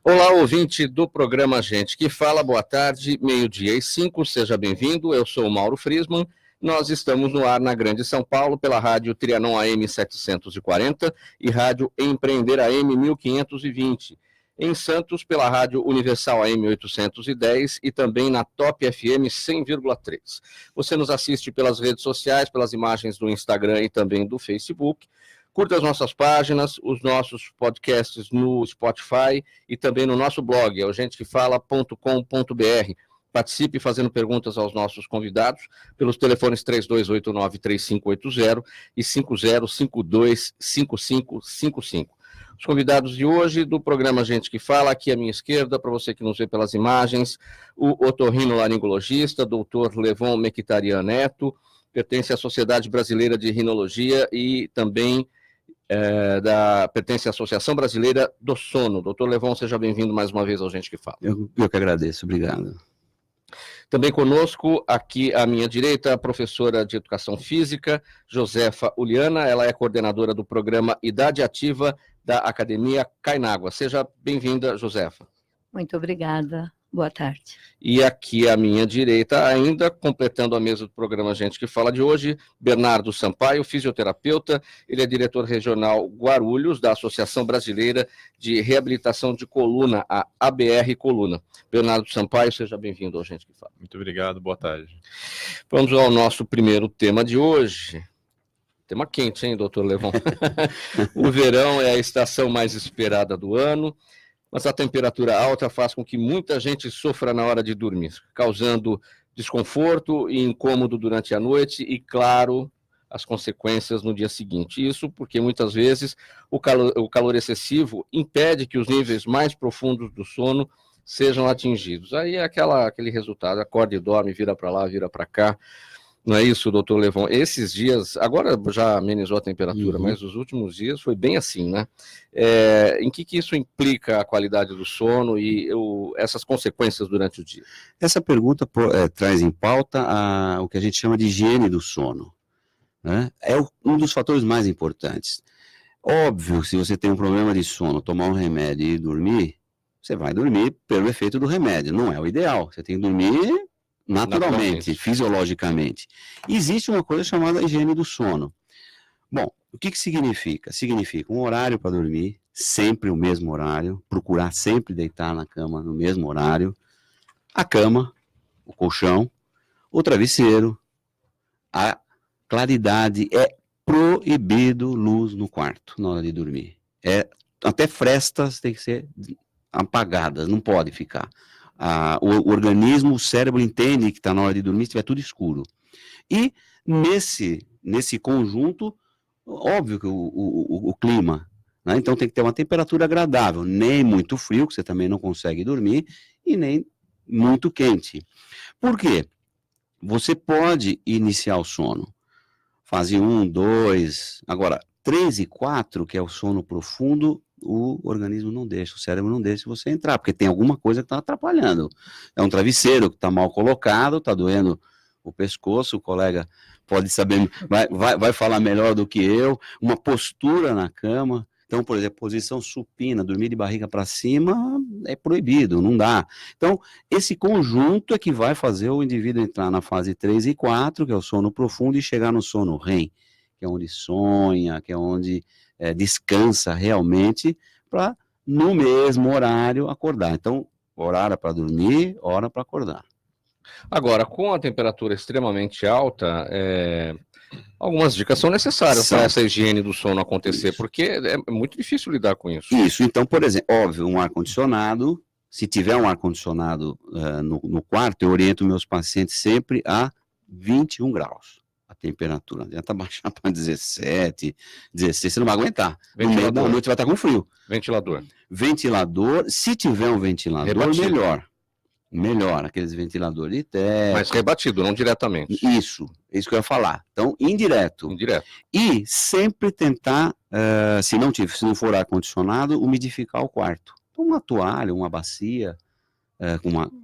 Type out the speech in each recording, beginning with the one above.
Olá, ouvinte do programa Gente que Fala, boa tarde, 12:05, seja bem-vindo, eu sou o Mauro Friesman, nós estamos no ar na Grande São Paulo pela rádio Trianon AM 740 e rádio Empreender AM 1520, em Santos pela rádio Universal AM 810 e também na Top FM 100,3. Você nos assiste pelas redes sociais, pelas imagens do Instagram e também do Facebook. Curta as nossas páginas, os nossos podcasts no Spotify e também no nosso blog, é o gentequefala.com.br. Participe fazendo perguntas aos nossos convidados pelos telefones 3289-3580 e 5052-5555. Os convidados de hoje do programa Gente que Fala, aqui à minha esquerda, para você que nos vê pelas imagens, o otorrinolaringologista, doutor Levon Mkhitaryan Neto, pertence à Sociedade Brasileira de Rinologia e também pertence à Associação Brasileira do Sono. Doutor Levon, seja bem-vindo mais uma vez ao Gente que Fala. Eu que agradeço, obrigado. Também conosco, aqui à minha direita, a professora de Educação Física, Josefa Uliana, ela é coordenadora do programa Idade Ativa da Academia Cainagua. Seja bem-vinda, Josefa. Muito obrigada. Boa tarde. E aqui à minha direita, ainda completando a mesa do programa Gente que Fala de hoje, Bernardo Sampaio, fisioterapeuta, ele é diretor regional Guarulhos, da Associação Brasileira de Reabilitação de Coluna, a ABR Coluna. Bernardo Sampaio, seja bem-vindo ao Gente que Fala. Muito obrigado, boa tarde. Vamos ao nosso primeiro tema de hoje. Tema quente, hein, doutor Levon? O verão é a estação mais esperada do ano, mas a temperatura alta faz com que muita gente sofra na hora de dormir, causando desconforto e incômodo durante a noite e, claro, as consequências no dia seguinte. Isso porque muitas vezes o calor excessivo impede que os níveis mais profundos do sono sejam atingidos. Aí é aquele resultado, acorda e dorme, vira para lá, vira para cá. Não é isso, doutor Levon? Esses dias, agora já amenizou a temperatura, mas os últimos dias foi bem assim, né? Em que isso implica a qualidade do sono e essas consequências durante o dia? Essa pergunta traz em pauta o que a gente chama de higiene do sono, né? É um dos fatores mais importantes. Óbvio, se você tem um problema de sono, tomar um remédio e dormir, você vai dormir pelo efeito do remédio, não é o ideal. Você tem que dormir naturalmente, fisiologicamente. Existe uma coisa chamada higiene do sono. Bom, o que significa? Significa um horário para dormir, sempre o mesmo horário, procurar sempre deitar na cama no mesmo horário, a cama, o colchão, o travesseiro, a claridade, é proibido luz no quarto na hora de dormir. Até frestas tem que ser apagadas, não pode ficar. O organismo, o cérebro entende que está na hora de dormir se estiver tudo escuro. E nesse conjunto, óbvio que o clima, né? Então tem que ter uma temperatura agradável, nem muito frio, que você também não consegue dormir, e nem muito quente. Por quê? Você pode iniciar o sono, fase 1, 2, agora 3 e 4, que é o sono profundo, o organismo não deixa, o cérebro não deixa você entrar, porque tem alguma coisa que está atrapalhando. É um travesseiro que está mal colocado, está doendo o pescoço, o colega pode saber, vai falar melhor do que eu, uma postura na cama. Então, por exemplo, posição supina, dormir de barriga para cima é proibido, não dá. Então, esse conjunto é que vai fazer o indivíduo entrar na fase 3 e 4, que é o sono profundo, e chegar no sono REM, que é onde sonha, que é onde descansa realmente, para no mesmo horário acordar. Então, hora para dormir, hora para acordar. Agora, com a temperatura extremamente alta, algumas dicas são necessárias para essa higiene do sono acontecer, isso, porque é muito difícil lidar com isso. Isso, então, por exemplo, óbvio, um ar-condicionado, se tiver um ar-condicionado no quarto, eu oriento meus pacientes sempre a 21 graus. A temperatura, adianta baixar para 17, 16, você não vai aguentar. No meio da noite vai estar com frio. Ventilador, se tiver um ventilador, rebatido, melhor, aqueles ventiladores de teto. Mas rebatido, não diretamente. Isso que eu ia falar. Então, indireto. E sempre tentar, se não for ar-condicionado, umidificar o quarto. Então, uma toalha, uma bacia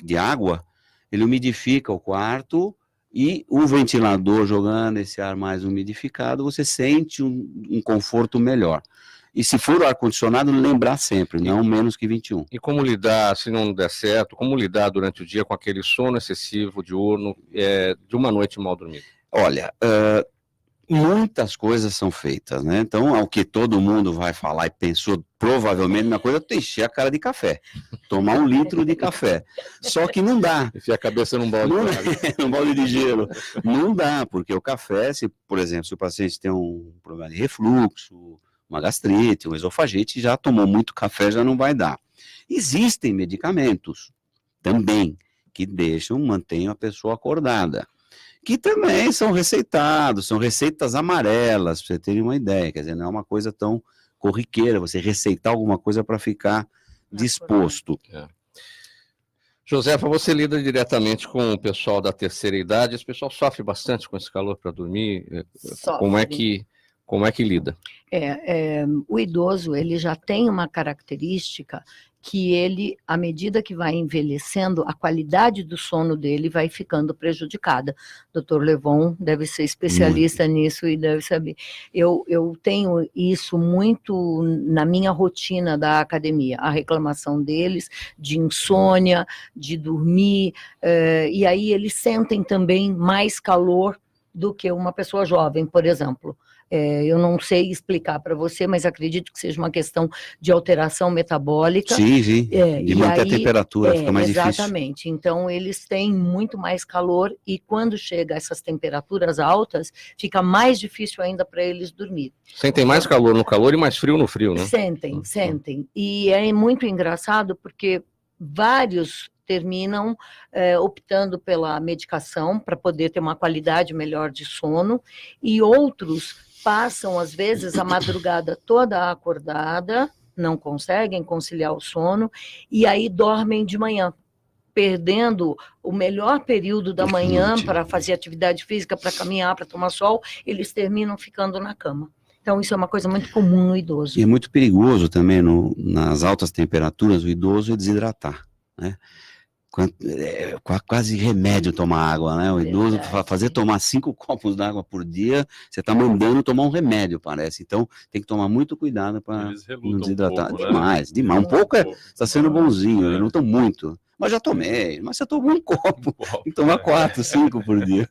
de água, ele umidifica o quarto. E o ventilador jogando esse ar mais umidificado, você sente um conforto melhor. E se for o ar-condicionado, lembrar sempre, não menos que 21. E como lidar, se não der certo, como lidar durante o dia com aquele sono excessivo diurno de uma noite mal dormida? Olha, muitas coisas são feitas, né? Então, ao que todo mundo vai falar e pensou provavelmente na coisa, tu encher a cara de café, tomar 1 litro de café. Só que não dá. Enfiar a cabeça num balde de água. Num balde de gelo. Não dá, porque o café, por exemplo, se o paciente tem um problema de refluxo, uma gastrite, um esofagite, já tomou muito café, já não vai dar. Existem medicamentos também que mantêm a pessoa acordada, que também são receitados, são receitas amarelas, para você terem uma ideia, quer dizer, não é uma coisa tão corriqueira, você receitar alguma coisa para ficar disposto. Josefa, você lida diretamente com o pessoal da terceira idade, esse pessoal sofre bastante com esse calor para dormir, como é que lida? O idoso, ele já tem uma característica que ele, à medida que vai envelhecendo, a qualidade do sono dele vai ficando prejudicada. Dr. Levon deve ser especialista nisso e deve saber. Eu tenho isso muito na minha rotina da academia, a reclamação deles de insônia, de dormir, e aí eles sentem também mais calor do que uma pessoa jovem, por exemplo. Eu não sei explicar para você, mas acredito que seja uma questão de alteração metabólica. Sim, de manter a temperatura, fica mais difícil. Exatamente, então eles têm muito mais calor e quando chega a essas temperaturas altas, fica mais difícil ainda para eles dormir. Sentem mais calor no calor e mais frio no frio, né? Sentem. E é muito engraçado porque vários terminam optando pela medicação para poder ter uma qualidade melhor de sono, e outros passam, às vezes, a madrugada toda acordada, não conseguem conciliar o sono, e aí dormem de manhã, perdendo o melhor período da manhã para fazer atividade física, para caminhar, para tomar sol, eles terminam ficando na cama. Então, isso é uma coisa muito comum no idoso. E é muito perigoso também, nas altas temperaturas, o idoso desidratar, né? Quase remédio tomar água, né? O idoso fazer tomar 5 copos d'água por dia, você está mandando tomar um remédio, parece. Então, tem que tomar muito cuidado para não desidratar. Demais. Um pouco está sendo bonzinho, eu não estou muito. Mas já tomei, mas você tomou 1 copo, tem que tomar 4, 5 por dia.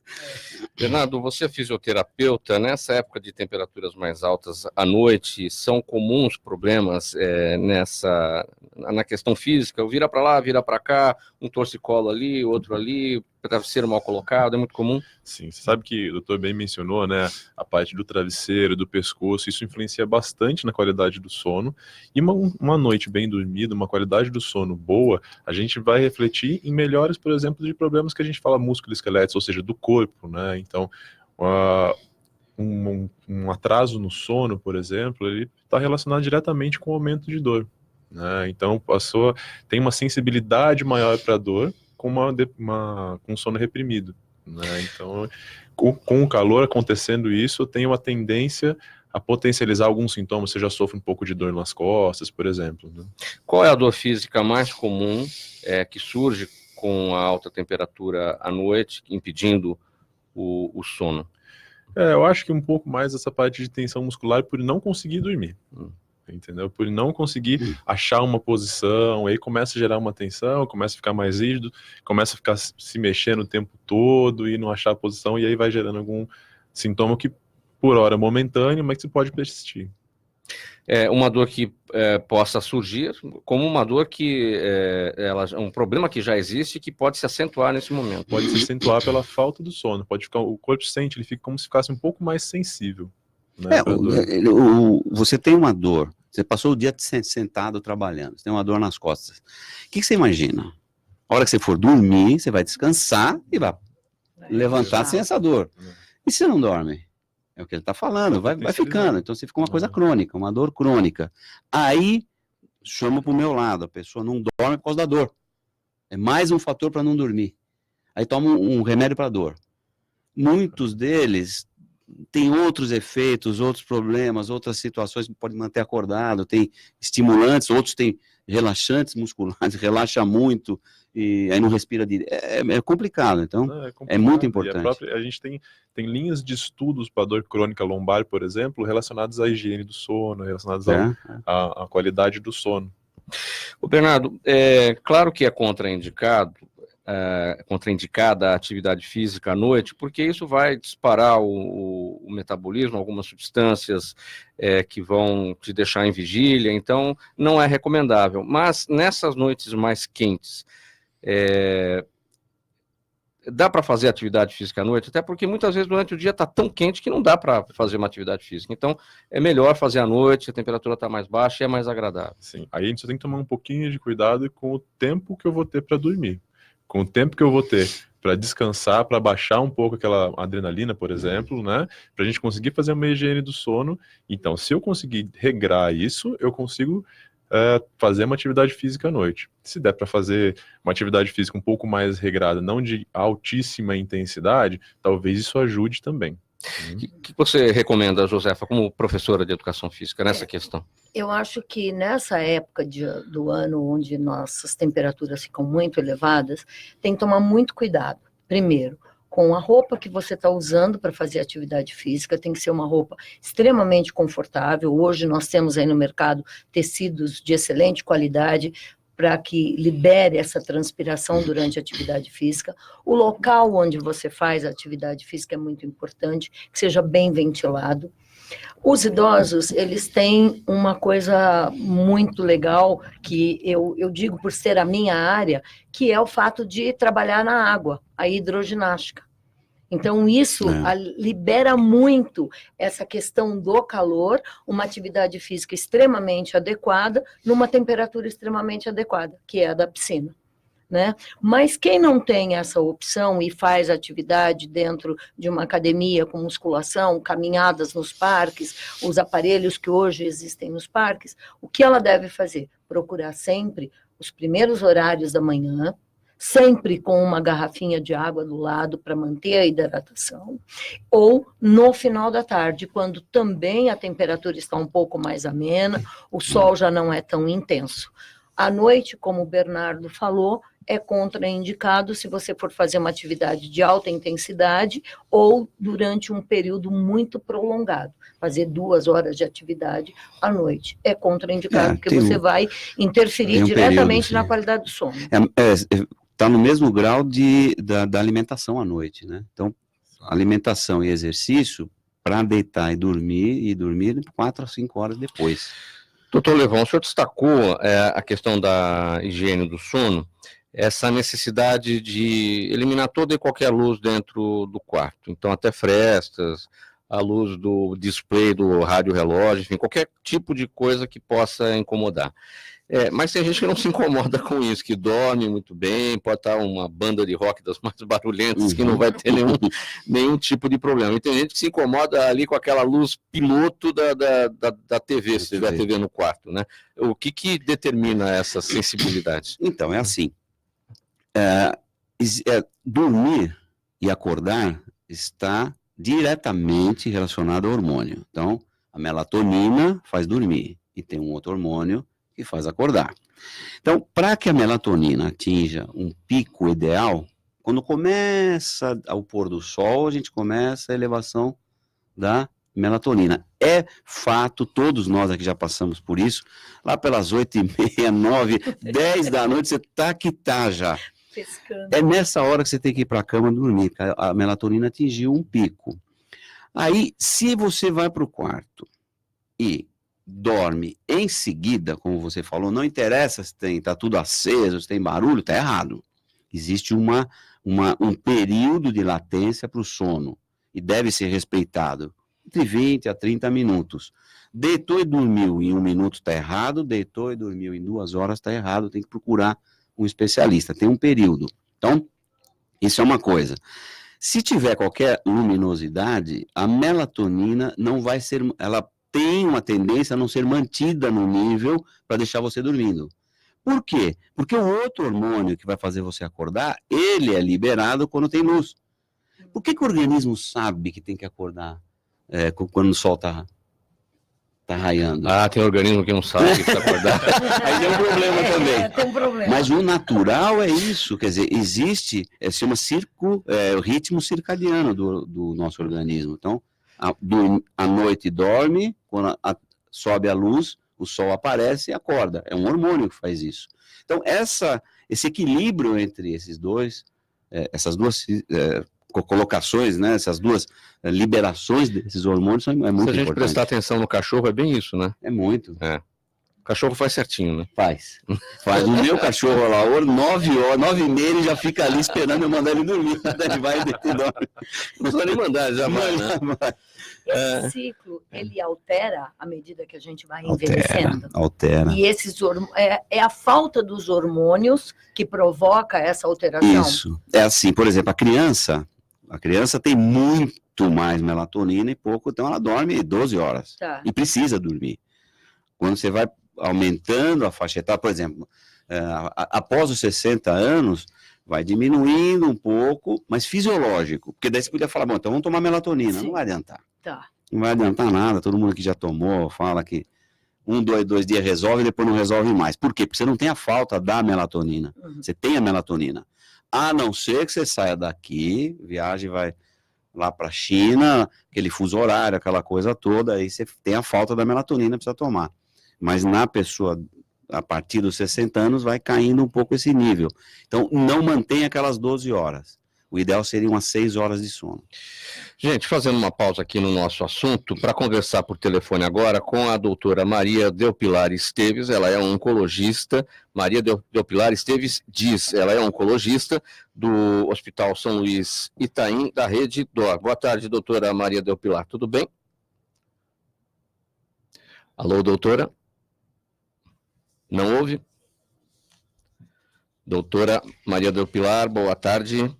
Bernardo, você é fisioterapeuta, nessa época de temperaturas mais altas à noite, são comuns problemas na questão física? Vira para lá, vira para cá, um torcicolo ali, outro ali, travesseiro mal colocado, é muito comum? Sim, você sabe que o doutor bem mencionou, né, a parte do travesseiro, do pescoço, isso influencia bastante na qualidade do sono, e uma noite bem dormida, uma qualidade do sono boa, a gente vai refletir em melhores, por exemplo, de problemas que a gente fala músculo-esqueléticos, ou seja, do corpo, né, então um atraso no sono, por exemplo, ele está relacionado diretamente com o aumento de dor, né, então a pessoa tem uma sensibilidade maior para a dor, com um sono reprimido, né? Então, com o calor acontecendo isso, eu tenho uma tendência a potencializar alguns sintomas. Você já sofre um pouco de dor nas costas, por exemplo, né? Qual é a dor física mais comum que surge com a alta temperatura à noite, impedindo o sono? Eu acho que um pouco mais essa parte de tensão muscular por não conseguir dormir. Entendeu? Por não conseguir achar uma posição, aí começa a gerar uma tensão, começa a ficar mais rígido, começa a ficar se mexendo o tempo todo e não achar a posição, e aí vai gerando algum sintoma que, por hora, é momentâneo, mas que pode persistir. Uma dor que possa surgir, como uma dor que um problema que já existe e que pode se acentuar nesse momento. Pode se acentuar pela falta do sono, o corpo sente, ele fica como se ficasse um pouco mais sensível. Né, você tem uma dor, você passou o dia sentado trabalhando, você tem uma dor nas costas. O que você imagina? A hora que você for dormir, você vai descansar e vai levantar sem essa dor. E se você não dorme? É o que ele está falando, vai ficando. Então você fica uma coisa crônica, uma dor crônica. Aí, chama para o meu lado, a pessoa não dorme por causa da dor. É mais um fator para não dormir. Aí toma um remédio para dor. Muitos deles tem outros efeitos, outros problemas, outras situações que podem manter acordado, tem estimulantes, outros têm relaxantes musculares, relaxa muito, e aí não respira direito. É complicado, então é muito importante. A gente tem linhas de estudos para dor crônica lombar, por exemplo, relacionadas à higiene do sono, relacionadas à qualidade do sono. O Bernardo, claro que é contraindicada a atividade física à noite, porque isso vai disparar o metabolismo, algumas substâncias que vão te deixar em vigília, então não é recomendável. Mas nessas noites mais quentes, dá para fazer atividade física à noite, até porque muitas vezes durante o dia está tão quente que não dá para fazer uma atividade física. Então, é melhor fazer à noite, a temperatura está mais baixa e é mais agradável. Sim, aí a gente só tem que tomar um pouquinho de cuidado com o tempo que eu vou ter para dormir. Com o tempo que eu vou ter para descansar, para baixar um pouco aquela adrenalina, por exemplo, né? Para a gente conseguir fazer uma higiene do sono. Então, se eu conseguir regrar isso, eu consigo fazer uma atividade física à noite. Se der para fazer uma atividade física um pouco mais regrada, não de altíssima intensidade, talvez isso ajude também. O que você recomenda, Josefa, como professora de educação física, nessa questão? Eu acho que nessa época do ano, onde nossas temperaturas ficam muito elevadas, tem que tomar muito cuidado. Primeiro, com a roupa que você está usando para fazer atividade física, tem que ser uma roupa extremamente confortável. Hoje nós temos aí no mercado tecidos de excelente qualidade, para que libere essa transpiração durante a atividade física. O local onde você faz a atividade física é muito importante, que seja bem ventilado. Os idosos, eles têm uma coisa muito legal, que eu digo por ser a minha área, que é o fato de trabalhar na água, a hidroginástica. Então, isso libera muito essa questão do calor, uma atividade física extremamente adequada, numa temperatura extremamente adequada, que é a da piscina, né? Mas quem não tem essa opção e faz atividade dentro de uma academia com musculação, caminhadas nos parques, os aparelhos que hoje existem nos parques, o que ela deve fazer? Procurar sempre os primeiros horários da manhã, sempre com uma garrafinha de água do lado para manter a hidratação, ou no final da tarde, quando também a temperatura está um pouco mais amena, o sol já não é tão intenso. À noite, como o Bernardo falou, é contraindicado se você for fazer uma atividade de alta intensidade ou durante um período muito prolongado. Fazer 2 horas de atividade à noite é contraindicado, porque você vai interferir diretamente na qualidade do sono. Está no mesmo grau da alimentação à noite, né? Então, alimentação e exercício para deitar e dormir 4 a 5 horas depois. Doutor Levon, o senhor destacou a questão da higiene do sono, essa necessidade de eliminar toda e qualquer luz dentro do quarto, então até frestas, a luz do display do rádio relógio, enfim, qualquer tipo de coisa que possa incomodar. Mas tem gente que não se incomoda com isso, que dorme muito bem, pode estar uma banda de rock das mais barulhentas, que não vai ter nenhum tipo de problema. E tem gente que se incomoda ali com aquela luz piloto da TV, se tiver TV no quarto, né? O que determina essa sensibilidade? Então, é assim, dormir e acordar está diretamente relacionado ao hormônio. Então, a melatonina faz dormir, e tem um outro hormônio que faz acordar. Então, para que a melatonina atinja um pico ideal, quando começa ao pôr do sol, a gente começa a elevação da melatonina. É fato, todos nós aqui já passamos por isso, lá pelas 8h30, 9, 10 da noite, você está que tá já. Pescando. É nessa hora que você tem que ir para a cama dormir, a melatonina atingiu um pico. Aí, se você vai para o quarto e dorme em seguida, como você falou, não interessa se está tudo aceso, se tem barulho, está errado. Existe um período de latência para o sono e deve ser respeitado entre 20 a 30 minutos. Deitou e dormiu em 1 minuto está errado, deitou e dormiu em 2 horas está errado, tem que procurar um especialista, tem um período. Então, isso é uma coisa. Se tiver qualquer luminosidade, a melatonina não vai ser, ela tem uma tendência a não ser mantida no nível para deixar você dormindo. Por quê? Porque o outro hormônio que vai fazer você acordar, ele é liberado quando tem luz. Por que o organismo sabe que tem que acordar? quando o sol está raiando. Ah, tem organismo que não sabe se acordar. Aí tem um problema também. Tem um problema. Mas o natural é isso, quer dizer, existe, se chama o ritmo circadiano do nosso organismo. Então, à noite dorme, quando sobe a luz, o sol aparece e acorda. É um hormônio que faz isso. Então, esse equilíbrio entre essas duas colocações, né, essas duas liberações desses hormônios é muito importante. Se a gente prestar atenção no cachorro, é bem isso, né? É muito. O cachorro faz certinho, né? Faz. O meu cachorro lá, 9h30, ele já fica ali esperando eu mandar ele dormir. Ele vai e dorme. Não precisa nem mandar, já vai, né? Esse ciclo, ele altera à medida que a gente vai envelhecendo. Altera. E é a falta dos hormônios que provoca essa alteração. Isso. É assim, por exemplo, a criança tem muito mais melatonina e pouco, então ela dorme 12 horas. Tá. E precisa dormir. Quando você vai aumentando a faixa etária, por exemplo, após os 60 anos, vai diminuindo um pouco, mas fisiológico. Porque daí você podia falar, bom, então vamos tomar melatonina. Sim. Não vai adiantar. Tá. Não vai adiantar nada, todo mundo que já tomou fala que 2 dias resolve e depois não resolve mais. Por quê? Porque você não tem a falta da melatonina. Uhum. Você tem a melatonina. A não ser que você saia daqui, viaje, vai lá para a China, aquele fuso horário, aquela coisa toda, aí você tem a falta da melatonina, precisa tomar. Mas na pessoa, a partir dos 60 anos, vai caindo um pouco esse nível. Então, não mantém aquelas 12 horas. O ideal seria umas 6 horas de sono. Gente, fazendo uma pausa aqui no nosso assunto, para conversar por telefone agora com a doutora Maria Delpilar Esteves, ela é oncologista. Maria Delpilar Esteves diz, ela é oncologista do Hospital São Luís Itaim, da Rede DOR. Boa tarde, doutora Maria Delpilar, tudo bem? Alô, doutora? Não ouve? Doutora Maria Delpilar, boa tarde.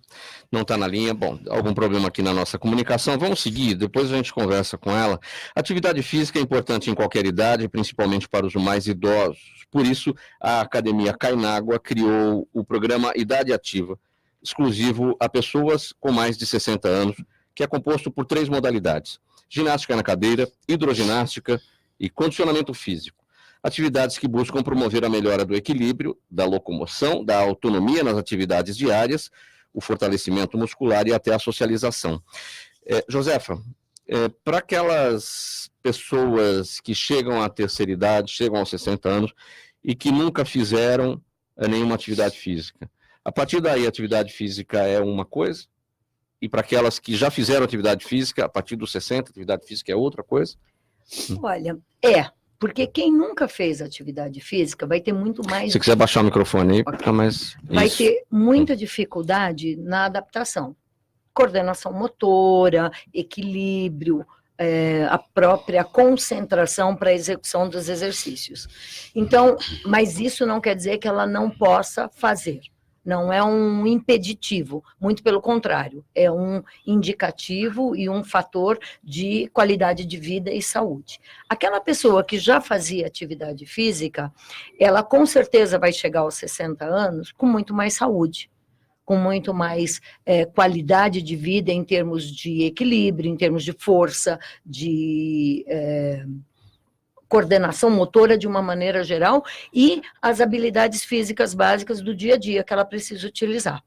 Não está na linha. Bom, algum problema aqui na nossa comunicação. Vamos seguir, depois a gente conversa com ela. Atividade física é importante em qualquer idade, principalmente para os mais idosos. Por isso, a Academia Cainágua criou o programa Idade Ativa, exclusivo a pessoas com mais de 60 anos, que é composto por 3 modalidades: ginástica na cadeira, hidroginástica e condicionamento físico. Atividades que buscam promover a melhora do equilíbrio, da locomoção, da autonomia nas atividades diárias, o fortalecimento muscular e até a socialização. Josefa, para aquelas pessoas que chegam à terceira idade, chegam aos 60 anos e que nunca fizeram nenhuma atividade física, a partir daí a atividade física é uma coisa? E para aquelas que já fizeram atividade física, a partir dos 60, a atividade física é outra coisa? Olha, porque quem nunca fez atividade física vai ter muito mais... Se quiser baixar o microfone aí, fica mais... Vai ter muita dificuldade na adaptação. Coordenação motora, equilíbrio, a própria concentração para a execução dos exercícios. Então, mas isso não quer dizer que ela não possa fazer. Não é um impeditivo, muito pelo contrário, é um indicativo e um fator de qualidade de vida e saúde. Aquela pessoa que já fazia atividade física, ela com certeza vai chegar aos 60 anos com muito mais saúde, com muito mais qualidade de vida em termos de equilíbrio, em termos de força, de... coordenação motora de uma maneira geral e as habilidades físicas básicas do dia a dia que ela precisa utilizar.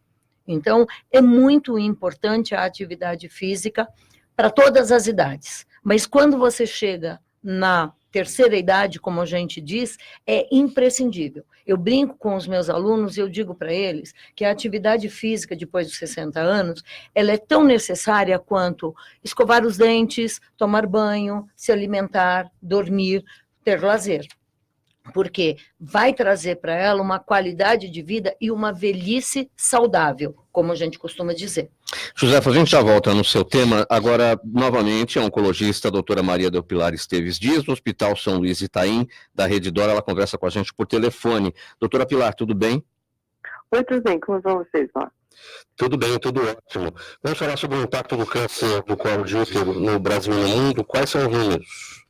Então, é muito importante a atividade física para todas as idades. Mas quando você chega na terceira idade, como a gente diz, é imprescindível. Eu brinco com os meus alunos e eu digo para eles que a atividade física depois dos 60 anos, ela é tão necessária quanto escovar os dentes, tomar banho, se alimentar, dormir, ter lazer. Porque vai trazer para ela uma qualidade de vida e uma velhice saudável, como a gente costuma dizer. Josefa, a gente já volta no seu tema. Agora, novamente, a oncologista, a doutora Maria Delpilar Esteves Dias, do Hospital São Luís Itaim, da Rede DOR, ela conversa com a gente por telefone. Doutora Pilar, tudo bem? Oi, tudo bem, como vão vocês lá? Tudo bem, tudo ótimo. Vamos falar sobre o impacto do câncer do colo de útero no Brasil e no mundo. Quais são os números?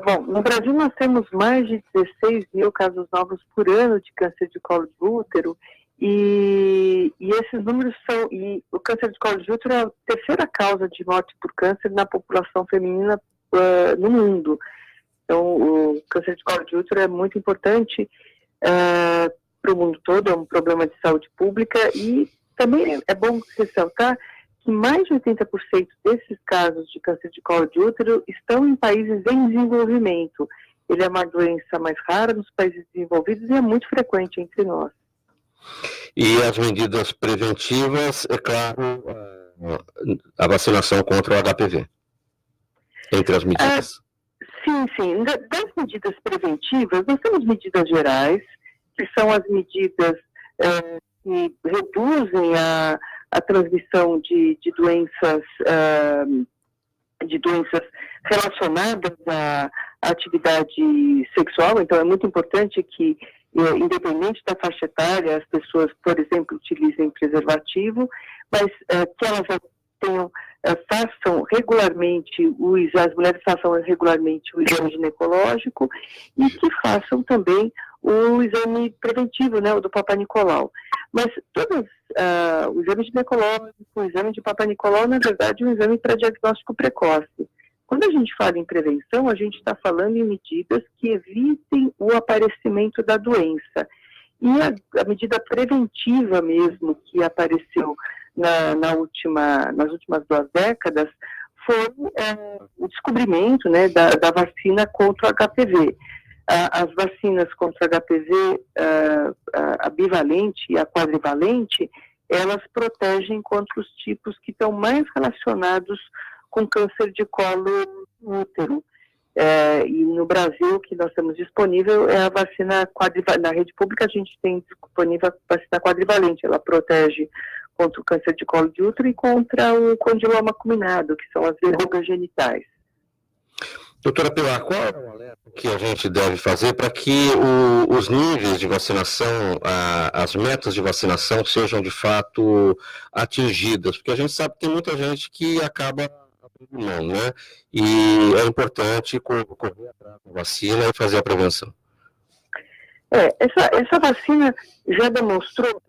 Bom, no Brasil nós temos mais de 16 mil casos novos por ano de câncer de colo de útero E esses números são... E o câncer de colo de útero é a terceira causa de morte por câncer na população feminina no mundo. Então, o câncer de colo de útero é muito importante para o mundo todo, é um problema de saúde pública, e também é bom ressaltar que mais de 80% desses casos de câncer de colo de útero estão em países em desenvolvimento. Ele é uma doença mais rara nos países desenvolvidos e é muito frequente entre nós. E as medidas preventivas, é claro, a vacinação contra o HPV, entre as medidas. Sim. Das medidas preventivas, nós temos medidas gerais, que são as medidas que reduzem a transmissão de doenças relacionadas à atividade sexual. Então, é muito importante que, independente da faixa etária, as pessoas, por exemplo, utilizem preservativo, mas que elas façam regularmente, as mulheres façam regularmente o exame ginecológico e que façam também o exame preventivo, né, o do Papa Nicolau. Mas o exame ginecológico, o exame de Papa Nicolau, na verdade, é um exame para diagnóstico precoce. Quando a gente fala em prevenção, a gente está falando em medidas que evitem o aparecimento da doença. E a medida preventiva mesmo que apareceu nas últimas 2 décadas foi o descobrimento, né, da vacina contra o HPV. As vacinas contra o HPV, a bivalente e a quadrivalente, elas protegem contra os tipos que estão mais relacionados com câncer de colo do útero. E no Brasil, o que nós temos disponível é a vacina quadrivalente. Na rede pública, a gente tem disponível a vacina quadrivalente. Ela protege contra o câncer de colo de útero e contra o condiloma acuminado, que são as verrugas genitais. Doutora Pilar, qual é o alerta que a gente deve fazer para que os níveis de vacinação, as metas de vacinação sejam de fato atingidas? Porque a gente sabe que tem muita gente que acaba abrindo mão, né? E é importante correr atrás da vacina e fazer a prevenção. Essa vacina já demonstrou,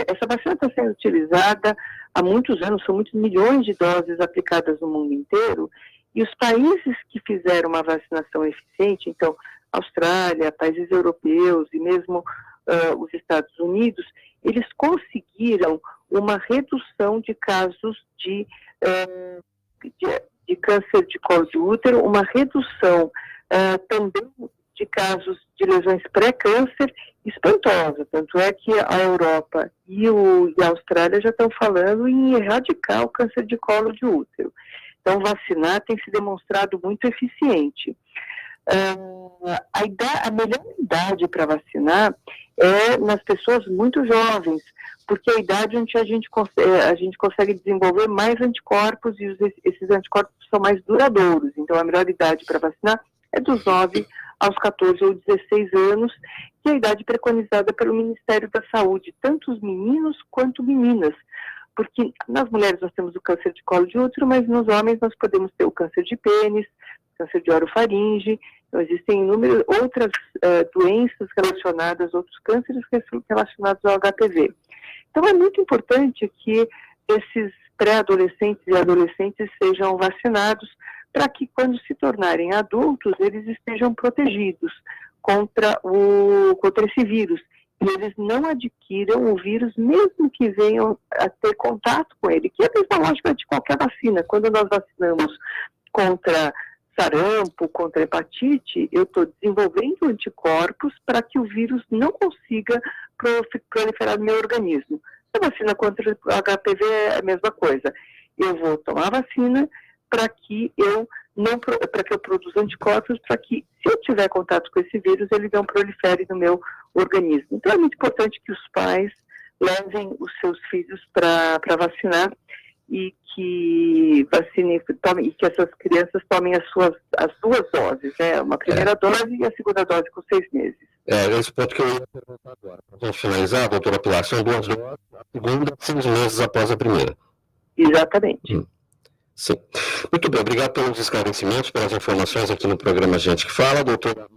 essa vacina está sendo utilizada há muitos anos, são muitos milhões de doses aplicadas no mundo inteiro, e os países que fizeram uma vacinação eficiente, então, Austrália, países europeus e mesmo os Estados Unidos, eles conseguiram uma redução de casos de câncer de colo de útero, uma redução também de casos de lesões pré-câncer espantosa. Tanto é que a Europa e a Austrália já estão falando em erradicar o câncer de colo de útero. Então, vacinar tem se demonstrado muito eficiente. A melhor idade para vacinar é nas pessoas muito jovens, porque é a idade onde a gente consegue desenvolver mais anticorpos e esses anticorpos são mais duradouros. Então, a melhor idade para vacinar é dos 9 aos 14 ou 16 anos, que é a idade preconizada pelo Ministério da Saúde, tanto os meninos quanto meninas. Porque nas mulheres nós temos o câncer de colo de útero, mas nos homens nós podemos ter o câncer de pênis, câncer de orofaringe, então existem inúmeras outras doenças relacionadas, outros cânceres relacionados ao HPV. Então é muito importante que esses pré-adolescentes e adolescentes sejam vacinados para que quando se tornarem adultos eles estejam protegidos contra esse vírus. E eles não adquiram o vírus, mesmo que venham a ter contato com ele, que é a mesma lógica de qualquer vacina. Quando nós vacinamos contra sarampo, contra hepatite, eu estou desenvolvendo anticorpos para que o vírus não consiga proliferar no meu organismo. A vacina contra o HPV é a mesma coisa. Eu vou tomar a vacina para que eu produza anticorpos, para que, se eu tiver contato com esse vírus, ele não prolifere no meu organismo. Então, é muito importante que os pais levem os seus filhos para vacinar e que e que essas crianças tomem as 2 doses, né? Uma primeira dose e a segunda dose com 6 meses. Esse ponto que eu ia perguntar agora. Para a gente finalizar, doutora Pilar, são 2 doses, a segunda 6 meses após a primeira. Exatamente. Sim. Muito bem, obrigado pelos esclarecimentos, pelas informações aqui no programa Gente que Fala, doutora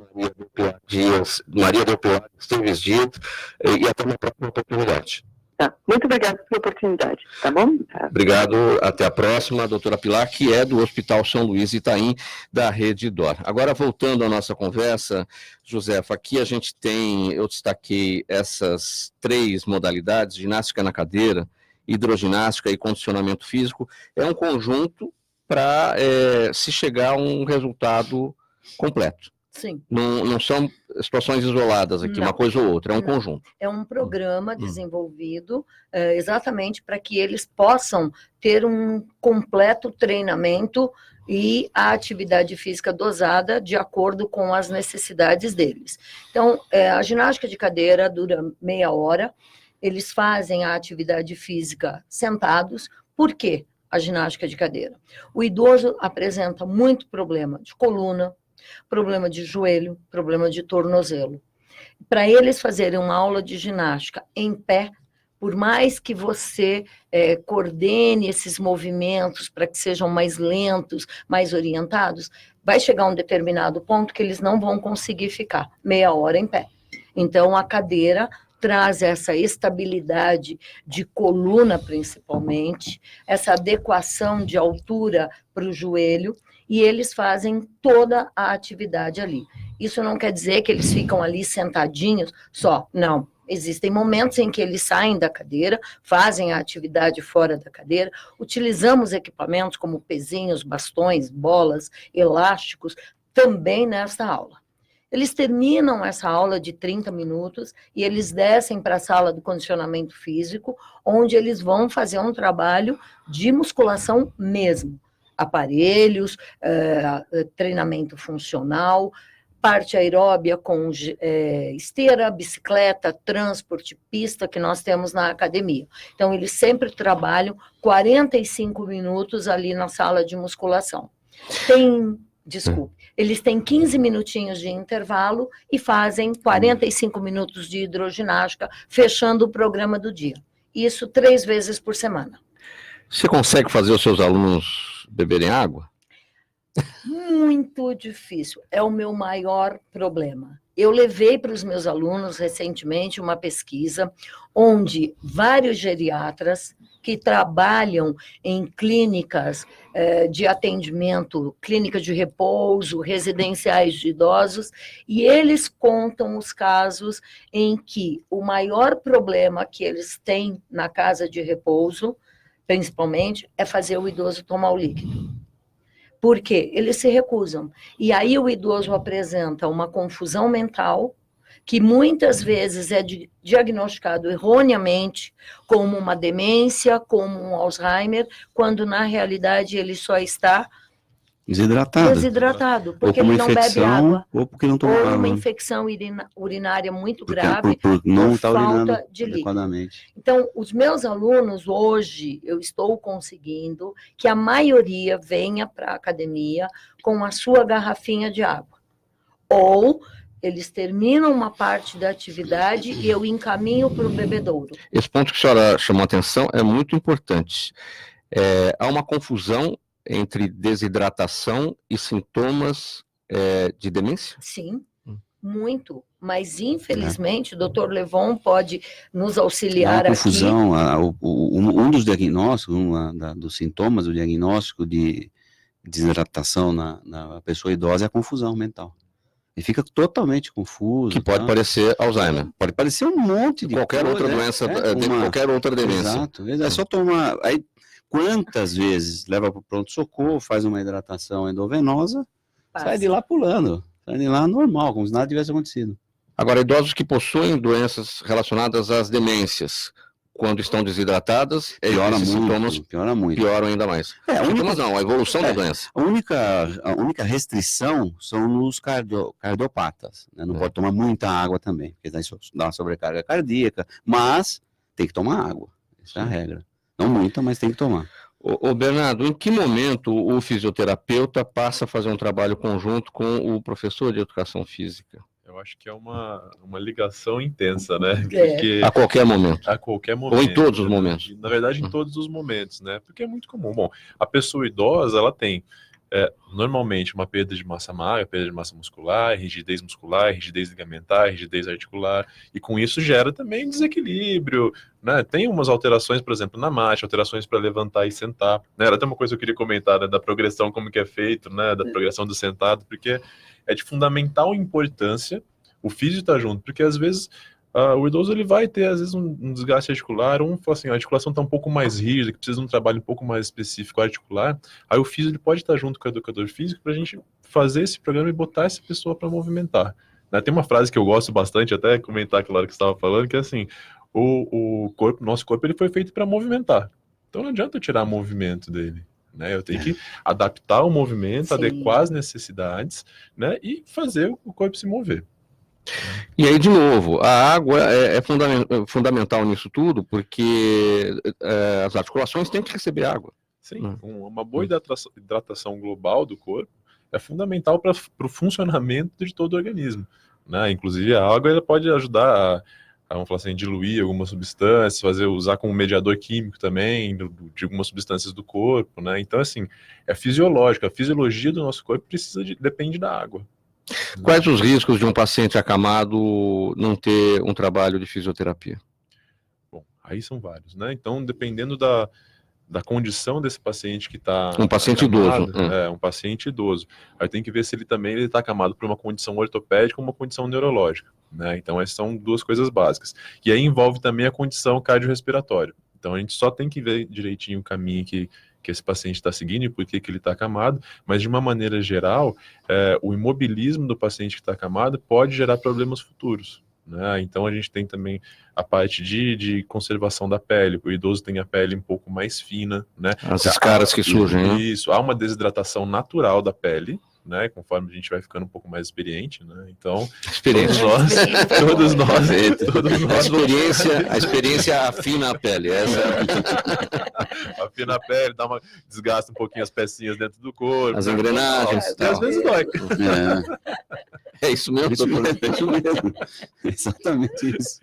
Maria Del Pilar Esteves Dito, e até uma próxima oportunidade. Tá. Muito obrigada pela oportunidade, tá bom? Tá. Obrigado, até a próxima, doutora Pilar, que é do Hospital São Luís Itaim, da Rede DOR. Agora, voltando à nossa conversa, Josefa, aqui a gente tem, eu destaquei essas 3 modalidades, ginástica na cadeira, hidroginástica e condicionamento físico, é um conjunto para se chegar a um resultado completo. Sim. Não são situações isoladas aqui, Não. uma coisa ou outra, é um Não. conjunto. É um programa desenvolvido exatamente para que eles possam ter um completo treinamento e a atividade física dosada de acordo com as necessidades deles. Então, a ginástica de cadeira dura meia hora, eles fazem a atividade física sentados. Por quê a ginástica de cadeira? O idoso apresenta muito problema de coluna, problema de joelho, problema de tornozelo. Para eles fazerem uma aula de ginástica em pé, por mais que você coordene esses movimentos para que sejam mais lentos, mais orientados, vai chegar um determinado ponto que eles não vão conseguir ficar meia hora em pé. Então, a cadeira traz essa estabilidade de coluna, principalmente, essa adequação de altura para o joelho, e eles fazem toda a atividade ali. Isso não quer dizer que eles ficam ali sentadinhos só, não. Existem momentos em que eles saem da cadeira, fazem a atividade fora da cadeira, utilizamos equipamentos como pezinhos, bastões, bolas, elásticos, também nesta aula. Eles terminam essa aula de 30 minutos e eles descem para a sala do condicionamento físico, onde eles vão fazer um trabalho de musculação mesmo. Aparelhos, treinamento funcional, parte aeróbia com esteira, bicicleta, transporte, pista que nós temos na academia. Então, eles sempre trabalham 45 minutos ali na sala de musculação. Eles têm 15 minutinhos de intervalo e fazem 45 minutos de hidroginástica, fechando o programa do dia. Isso 3 vezes por semana. Você consegue fazer os seus alunos beberem água? Muito difícil, é o meu maior problema. Eu levei para os meus alunos recentemente uma pesquisa onde vários geriatras que trabalham em clínicas de atendimento, clínicas de repouso, residenciais de idosos, e eles contam os casos em que o maior problema que eles têm na casa de repouso, principalmente, é fazer o idoso tomar o líquido. Por quê? Eles se recusam. E aí o idoso apresenta uma confusão mental, que muitas vezes é diagnosticado erroneamente como uma demência, como um Alzheimer, quando na realidade ele só está desidratado, porque ele não bebe água. Ou porque não toma água. Ou uma infecção urinária muito grave, por não estar falta urinando de líquido. adequadamente. Então, os meus alunos, hoje, eu estou conseguindo que a maioria venha para a academia com a sua garrafinha de água. Ou eles terminam uma parte da atividade e eu encaminho para o bebedouro. Esse ponto que a senhora chamou a atenção é muito importante. Há uma confusão entre desidratação e sintomas de demência? Sim, muito. Mas, infelizmente, o doutor Levon pode nos auxiliar aqui. Confusão, um dos diagnósticos, dos sintomas do diagnóstico de desidratação na pessoa idosa é a confusão mental. Ele fica totalmente confuso. Que pode parecer Alzheimer. Pode parecer um monte de qualquer outra doença, qualquer outra demência. Exato. É só tomar. Aí, quantas vezes leva para o pronto-socorro, faz uma hidratação endovenosa, sai de lá pulando. Sai de lá normal, como se nada tivesse acontecido. Agora, idosos que possuem doenças relacionadas às demências, quando estão desidratadas, esses sintomas pioram ainda mais. A evolução da doença. A única restrição são nos cardiopatas. Né? Não pode tomar muita água também, porque dá uma sobrecarga cardíaca, mas tem que tomar água. Essa é a regra. Não muita, mas tem que tomar. Ô Bernardo, em que momento o fisioterapeuta passa a fazer um trabalho conjunto com o professor de educação física? Eu acho que é uma ligação intensa, né? Porque a qualquer momento. A qualquer momento. Ou em todos os momentos. Na verdade, em todos os momentos, né? Porque é muito comum. Bom, a pessoa idosa, ela tem normalmente uma perda de massa magra, perda de massa muscular, rigidez ligamentar, rigidez articular, e com isso gera também desequilíbrio, né? Tem umas alterações, por exemplo, na marcha, alterações para levantar e sentar, né? Era até uma coisa que eu queria comentar, né, da progressão, como que é feito, né, da progressão do sentado, porque é de fundamental importância o físio estar junto, porque às vezes o idoso ele vai ter, às vezes, um desgaste articular, assim, a articulação está um pouco mais rígida, que precisa de um trabalho um pouco mais específico articular, aí o físio ele pode estar junto com o educador físico para a gente fazer esse programa e botar essa pessoa para movimentar. Né? Tem uma frase que eu gosto bastante, até comentar aquela hora que você estava falando, que é assim, nosso corpo ele foi feito para movimentar, então não adianta eu tirar o movimento dele. Né, eu tenho que adaptar o movimento, Sim. adequar as necessidades, né, e fazer o corpo se mover. E aí, de novo, a água é fundamental nisso tudo, porque as articulações têm que receber água. Sim, uma boa hidratação global do corpo é fundamental para o funcionamento de todo o organismo. Né? Inclusive, a água ela pode ajudar vamos falar assim, diluir algumas substâncias, usar como mediador químico também de algumas substâncias do corpo. Né? Então, assim, é fisiológico. A fisiologia do nosso corpo depende da água. Quais os riscos de um paciente acamado não ter um trabalho de fisioterapia? Bom, aí são vários, né? Então, dependendo da condição desse paciente que está... Um paciente idoso. Um paciente idoso. Aí tem que ver se ele está acamado por uma condição ortopédica ou uma condição neurológica. Né? Então, essas são duas coisas básicas. E aí envolve também a condição cardiorrespiratória. Então, a gente só tem que ver direitinho o caminho que esse paciente está seguindo e por que ele está acamado, mas de uma maneira geral, o imobilismo do paciente que está acamado pode gerar problemas futuros. Né? Então a gente tem também a parte de conservação da pele, o idoso tem a pele um pouco mais fina. Né? As escaras que surgem. Isso, há uma desidratação natural da pele, né, conforme a gente vai ficando um pouco mais experiente, né, então todos nós a experiência afina a pele, afina a pele, desgasta um pouquinho as pecinhas dentro do corpo, as engrenagens, e às vezes dói. É isso mesmo, exatamente isso.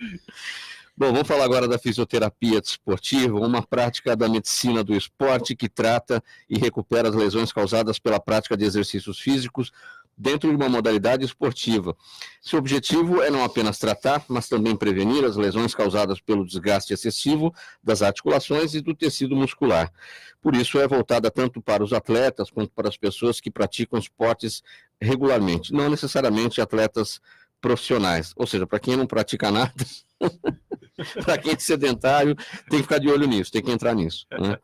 Bom, vamos falar agora da fisioterapia desportiva, uma prática da medicina do esporte que trata e recupera as lesões causadas pela prática de exercícios físicos dentro de uma modalidade esportiva. Seu objetivo é não apenas tratar, mas também prevenir as lesões causadas pelo desgaste excessivo das articulações e do tecido muscular. Por isso é voltada tanto para os atletas quanto para as pessoas que praticam esportes regularmente, não necessariamente atletas profissionais, ou seja, para quem não pratica nada, para quem é sedentário, tem que ficar de olho nisso, tem que entrar nisso. Né?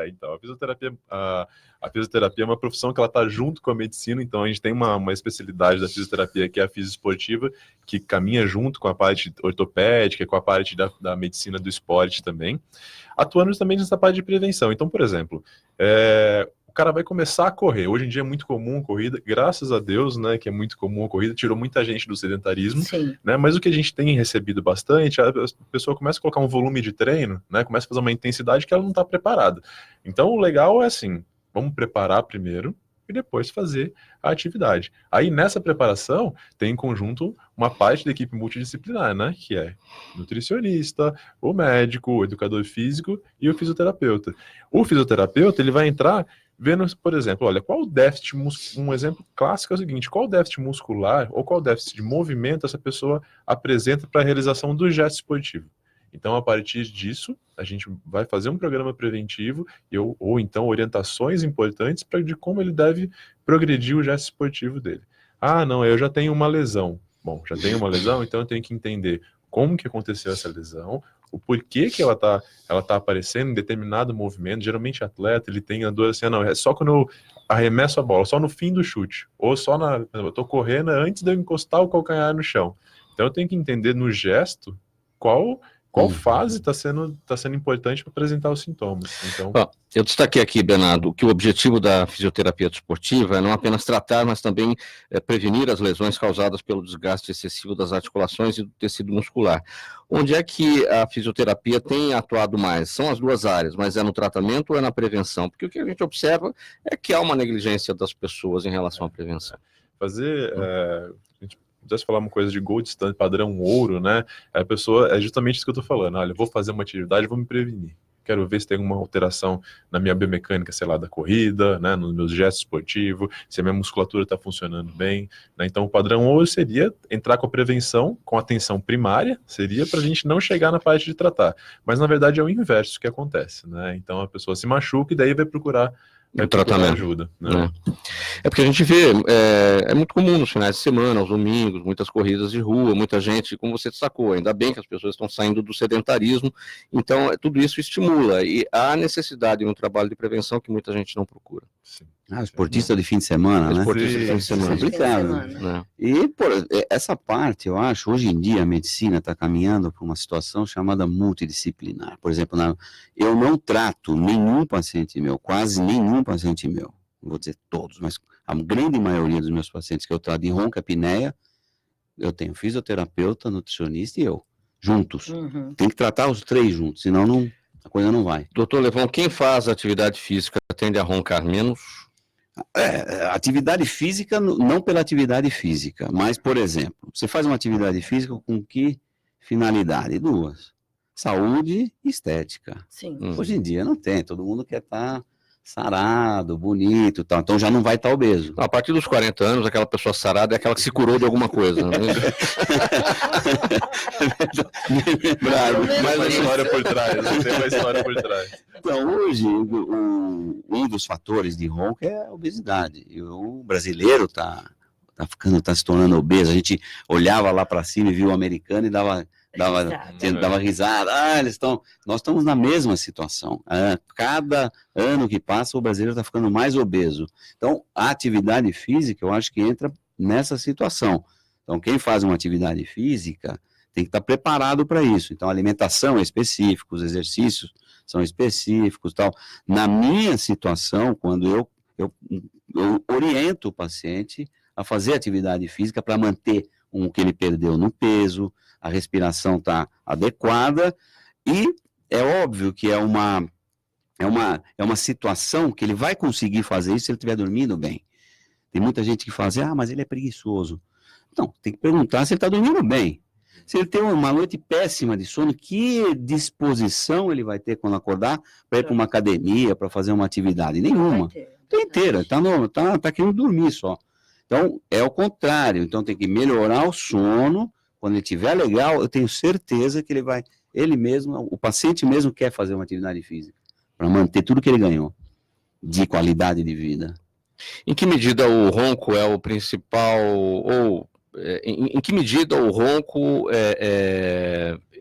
Então, a fisioterapia é uma profissão que ela está junto com a medicina, então a gente tem uma especialidade da fisioterapia que é a fisioesportiva, que caminha junto com a parte ortopédica, com a parte da medicina do esporte também, atuando também nessa parte de prevenção. Então, por exemplo, o cara vai começar a correr. Hoje em dia é muito comum a corrida, graças a Deus, né, que é muito comum a corrida, tirou muita gente do sedentarismo, né, mas o que a gente tem recebido bastante, a pessoa começa a colocar um volume de treino, né, começa a fazer uma intensidade que ela não está preparada. Então o legal é assim, vamos preparar primeiro e depois fazer a atividade. Aí nessa preparação tem em conjunto uma parte da equipe multidisciplinar, né, que é nutricionista, o médico, o educador físico e o fisioterapeuta. O fisioterapeuta ele vai entrar vendo, por exemplo, olha, qual o déficit, um exemplo clássico é o seguinte, qual o déficit muscular ou qual o déficit de movimento essa pessoa apresenta para a realização do gesto esportivo. Então, a partir disso, a gente vai fazer um programa preventivo ou então orientações importantes de como ele deve progredir o gesto esportivo dele. Ah, não, eu já tenho uma lesão. Bom, já tenho uma lesão, então eu tenho que entender como que aconteceu essa lesão, o porquê que ela tá aparecendo em determinado movimento. Geralmente atleta, ele tem a dor assim, não, é só quando eu arremesso a bola, só no fim do chute, ou só eu tô correndo antes de eu encostar o calcanhar no chão. Então eu tenho que entender no gesto qual fase está sendo importante para apresentar os sintomas. Então... eu destaquei aqui, Bernardo, que o objetivo da fisioterapia desportiva é não apenas tratar, mas também prevenir as lesões causadas pelo desgaste excessivo das articulações e do tecido muscular. Onde é que a fisioterapia tem atuado mais? São as duas áreas, mas é no tratamento ou é na prevenção? Porque o que a gente observa é que há uma negligência das pessoas em relação à prevenção. Pudesse falar uma coisa de gold standard, padrão ouro, né? A pessoa, é justamente isso que eu tô falando. Olha, eu vou fazer uma atividade, vou me prevenir. quero ver se tem alguma alteração na minha biomecânica, sei lá, da corrida, né, nos meus gestos esportivos, se a minha musculatura está funcionando bem, né? Então o padrão hoje seria entrar com a prevenção, com atenção primária, seria para a gente não chegar na parte de tratar, mas na verdade é o inverso que acontece, né? Então a pessoa se machuca e daí vai procurar tratamento, ajuda, né? É porque a gente vê, é muito comum nos finais de semana, aos domingos, muitas corridas de rua, muita gente, como você destacou, ainda bem que as pessoas estão saindo do sedentarismo, então tudo isso estimula, e há necessidade de um trabalho de prevenção que muita gente não procura. Sim. Esportista de fim de semana, né? Esportista de fim de semana. É complicado. Né? E essa parte, eu acho, hoje em dia a medicina está caminhando para uma situação chamada multidisciplinar. Por exemplo, eu não trato nenhum paciente meu, quase nenhum paciente meu, não vou dizer todos, mas a grande maioria dos meus pacientes que eu trato de ronca-apneia, eu tenho fisioterapeuta, nutricionista e eu, juntos. Tem que tratar os 3 juntos, senão a coisa não vai. Doutor Levon, quem faz atividade física tende a roncar menos? Atividade física, não pela atividade física, mas, por exemplo, você faz uma atividade física com que finalidade? 2. Saúde e estética. Sim. Hoje em dia não tem, todo mundo quer estar sarado, bonito e tal, então já não vai estar obeso. A partir dos 40 anos, aquela pessoa sarada é aquela que se curou de alguma coisa. Né? Mas a história por trás, tem uma história por trás. Então, hoje, um dos fatores de ronco é a obesidade. E o brasileiro tá se tornando obeso. A gente olhava lá para cima e viu o americano e dava risada. Nós estamos na mesma situação. Cada ano que passa, o brasileiro está ficando mais obeso. Então, a atividade física, eu acho que entra nessa situação. Então, quem faz uma atividade física tem que estar preparado para isso. Então, a alimentação é específica, os exercícios são específicos, tal. Na minha situação, quando eu oriento o paciente a fazer atividade física para manter o que ele perdeu no peso, a respiração está adequada, e é óbvio que é uma situação que ele vai conseguir fazer isso se ele estiver dormindo bem. Tem muita gente que fala assim, mas ele é preguiçoso. Não, tem que perguntar se ele está dormindo bem. Se ele tem uma noite péssima de sono, que disposição ele vai ter quando acordar para ir para uma academia, para fazer uma atividade? Nenhuma. Está inteira, está querendo dormir só. Então, é o contrário. Então, tem que melhorar o sono. Quando ele estiver legal, eu tenho certeza que o paciente mesmo quer fazer uma atividade física, para manter tudo que ele ganhou de qualidade de vida. Em que medida o ronco é o principal, ou em que medida o ronco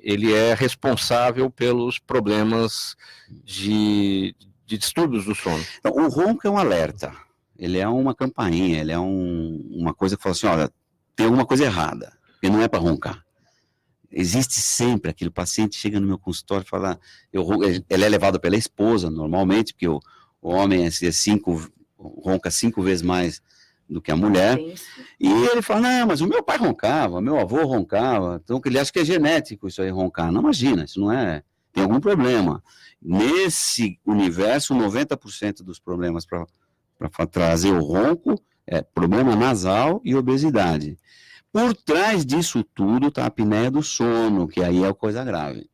ele é responsável pelos problemas de distúrbios do sono? Então, o ronco é um alerta, ele é uma campainha, ele é uma coisa que fala assim, olha, tem alguma coisa errada. Porque não é para roncar. Existe sempre aquele paciente chega no meu consultório e fala, ele é levado pela esposa, normalmente, porque o homem ronca 5 vezes mais do que a mulher, e ele fala, não, mas o meu pai roncava, meu avô roncava, então ele acha que é genético isso aí, roncar. Não, imagina, isso não é, tem algum problema. Nesse universo, 90% dos problemas para trazer o ronco é problema nasal e obesidade. Por trás disso tudo está a apneia do sono, que aí é a coisa grave.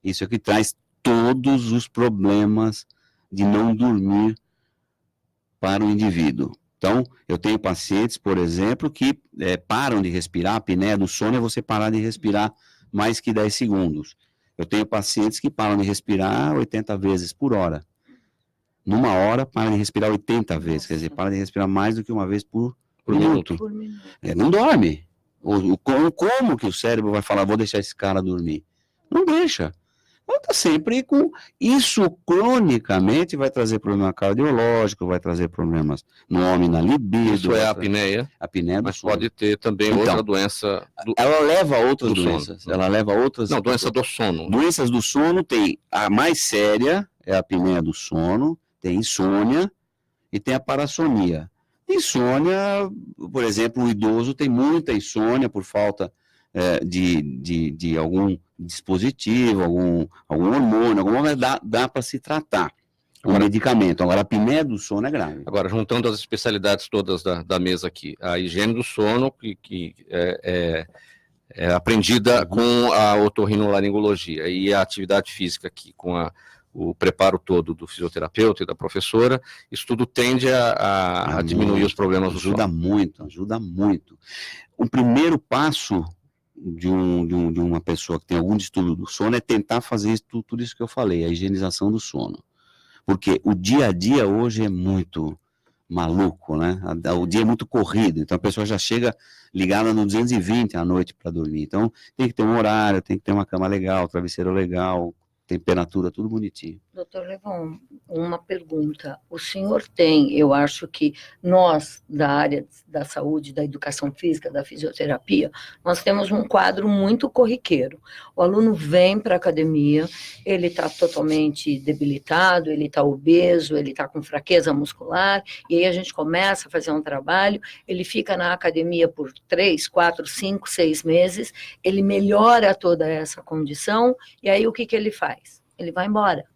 Isso é que traz todos os problemas de não dormir para o indivíduo. Então, eu tenho pacientes, por exemplo, que param de respirar. A apneia do sono é você parar de respirar mais que 10 segundos. Eu tenho pacientes que param de respirar 80 vezes por hora. Numa hora, para de respirar 80 vezes. Quer dizer, para de respirar mais do que uma vez por minuto. Não dorme. Como que o cérebro vai falar, vou deixar esse cara dormir? Não deixa. Então está sempre com... Isso cronicamente vai trazer problema cardiológico, vai trazer problemas no homem, na libido. Isso é a apneia. Apneia do mas sono. pode ter também outra doença. Ela leva a outras doenças. Sono. Ela leva a outras... Não, doença do sono. Doenças do sono tem a mais séria, é a apneia do sono, tem insônia e tem a parassonia. Insônia, por exemplo, o idoso tem muita insônia por falta de algum dispositivo, algum hormônio, dá para se tratar com medicamento. Agora, a apneia do sono é grave. Agora, juntando as especialidades todas da mesa aqui, a higiene do sono, que é aprendida com a otorrinolaringologia, e a atividade física aqui, com o preparo todo do fisioterapeuta e da professora, isso tudo tende a diminuir os problemas do sono. Ajuda muito. O primeiro passo de uma pessoa que tem algum distúrbio do sono é tentar fazer tudo isso que eu falei, a higienização do sono. Porque o dia a dia hoje é muito maluco, né? O dia é muito corrido, então a pessoa já chega ligada no 220 à noite para dormir. Então tem que ter um horário, tem que ter uma cama legal, travesseiro legal, temperatura, tudo bonitinho. Doutor Levon, uma pergunta. O senhor tem, eu acho que nós, da área da saúde, da educação física, da fisioterapia, nós temos um quadro muito corriqueiro. O aluno vem para a academia, ele está totalmente debilitado, ele está obeso, ele está com fraqueza muscular, e aí a gente começa a fazer um trabalho, ele fica na academia por 3, 4, 5, 6 meses, ele melhora toda essa condição, e aí o que ele faz? Ele vai embora,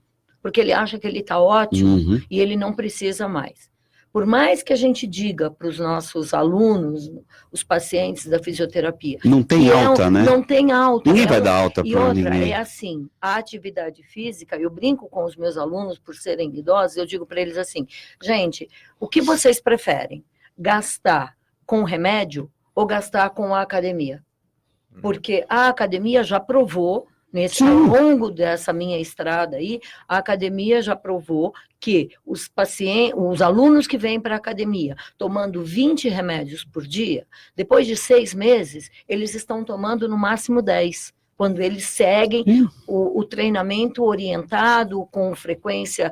porque ele acha que ele está ótimo e ele não precisa mais. Por mais que a gente diga para os nossos alunos, os pacientes da fisioterapia... Não tem alta, né? Não tem alta. Ninguém vai dar alta para ninguém. E outra, é assim, a atividade física, eu brinco com os meus alunos por serem idosos, eu digo para eles assim, gente, o que vocês preferem? Gastar com remédio ou gastar com a academia? Porque a academia já provou, ao longo dessa minha estrada aí, a academia já provou que os pacientes, os alunos que vêm para a academia tomando 20 remédios por dia, depois de 6 meses, eles estão tomando no máximo 10, quando eles seguem o treinamento orientado com frequência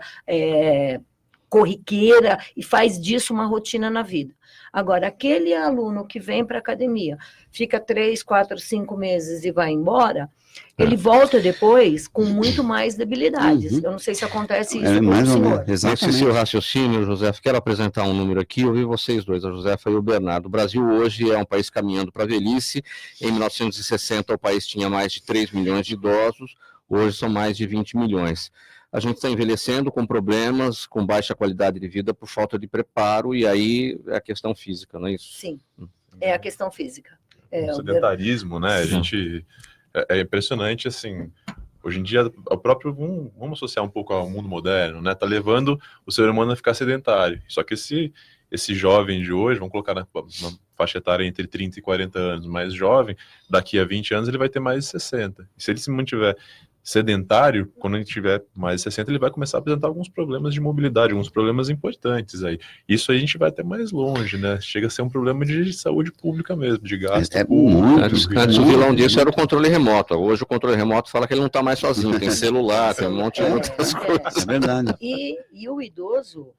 corriqueira e faz disso uma rotina na vida. Agora, aquele aluno que vem para a academia, fica 3, 4, 5 meses e vai embora, ele volta depois com muito mais debilidades. Eu não sei se acontece isso com o senhor. Nesse seu raciocínio, Josefa, quero apresentar um número aqui, eu vi vocês dois, a Josefa e o Bernardo. O Brasil hoje é um país caminhando para a velhice. Em 1960 o país tinha mais de 3 milhões de idosos, hoje são mais de 20 milhões. A gente está envelhecendo com problemas, com baixa qualidade de vida por falta de preparo, e aí é a questão física, não é isso? Sim, é a questão física. O sedentarismo, né? A gente... É impressionante, assim, hoje em dia, o próprio, vamos associar um pouco ao mundo moderno, né? Tá levando o ser humano a ficar sedentário. Só que esse jovem de hoje, vamos colocar na faixa etária entre 30 e 40 anos, mais jovem, daqui a 20 anos ele vai ter mais de 60. E se ele se mantiver sedentário, quando ele tiver mais de 60, ele vai começar a apresentar alguns problemas de mobilidade, alguns problemas importantes aí. Isso aí a gente vai até mais longe, né? Chega a ser um problema de saúde pública mesmo, de gasto público. Antes o vilão disso era o controle remoto. Hoje o controle remoto fala que ele não está mais sozinho, tem celular, tem um monte de outras coisas. É verdade. E o idoso,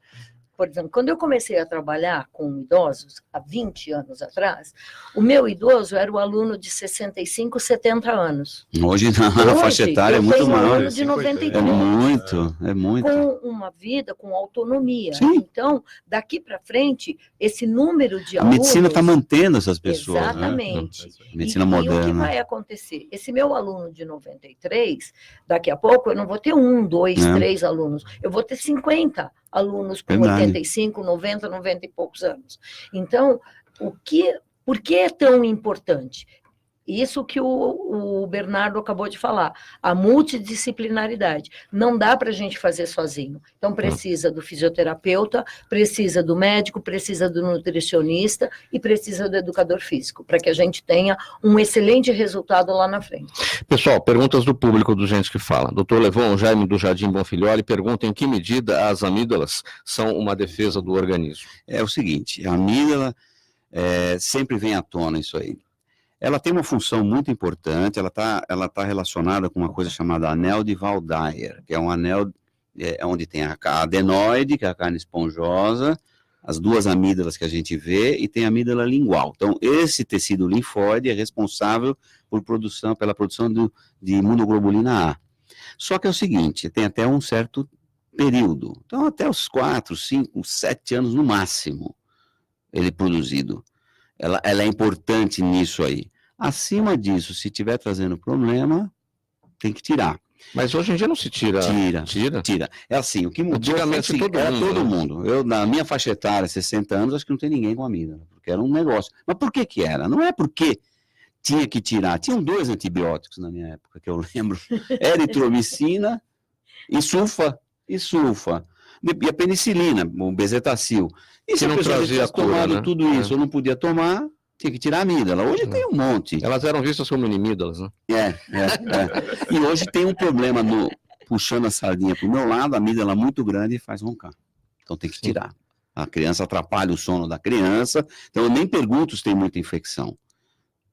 por exemplo, quando eu comecei a trabalhar com idosos, há 20 anos atrás, o meu idoso era o aluno de 65, 70 anos. Hoje a faixa etária é muito maior. Um aluno de 93. É muito. Com uma vida, com autonomia. Sim. Então, daqui para frente, esse número de A alunos... medicina está mantendo essas pessoas. Exatamente. Né? Medicina E o moderna. que vai acontecer? Esse meu aluno de 93, daqui a pouco eu não vou ter 1, 2, 3 alunos, eu vou ter 50 alunos com 85, 90, 90 e poucos anos. Então, por que é tão importante? Isso que o Bernardo acabou de falar, a multidisciplinaridade. Não dá para a gente fazer sozinho. Então, precisa do fisioterapeuta, precisa do médico, precisa do nutricionista e precisa do educador físico, para que a gente tenha um excelente resultado lá na frente. Pessoal, perguntas do público, do gente que fala. Doutor Levon, Jaime do Jardim Bonfilholi, pergunta em que medida as amígdalas são uma defesa do organismo. É o seguinte, a amígdala sempre vem à tona isso aí. Ela tem uma função muito importante, ela tá relacionada com uma coisa chamada anel de Waldeyer, que é um anel onde tem a adenoide, que é a carne esponjosa, as duas amígdalas que a gente vê, e tem a amígdala lingual. Então, esse tecido linfóide é responsável pela produção de imunoglobulina A. Só que é o seguinte, tem até um certo período, então até os 4, 5, 7 anos no máximo, ele é produzido. Ela é importante nisso aí. Acima disso, se estiver trazendo problema, tem que tirar. Mas hoje em dia não se tira. Tira. É assim, o que mudou antigamente todo mundo. Eu, na minha faixa etária, 60 anos, acho que não tem ninguém com amígdala, porque era um negócio. Mas por que era? Não é porque tinha que tirar. Tinham 2 antibióticos na minha época, que eu lembro. Eritromicina E sulfa. E a penicilina, o bezetacil. E se Que a não pessoa trazia tivesse cura, tomado né? tudo isso, ou não podia tomar, tinha que tirar a amígdala. Hoje tem um monte. Elas eram vistas como inimigas, né? E hoje tem um problema puxando a sardinha para o meu lado, a amígdala muito grande e faz roncar. Então tem que tirar. A criança atrapalha o sono da criança. Então eu nem pergunto se tem muita infecção.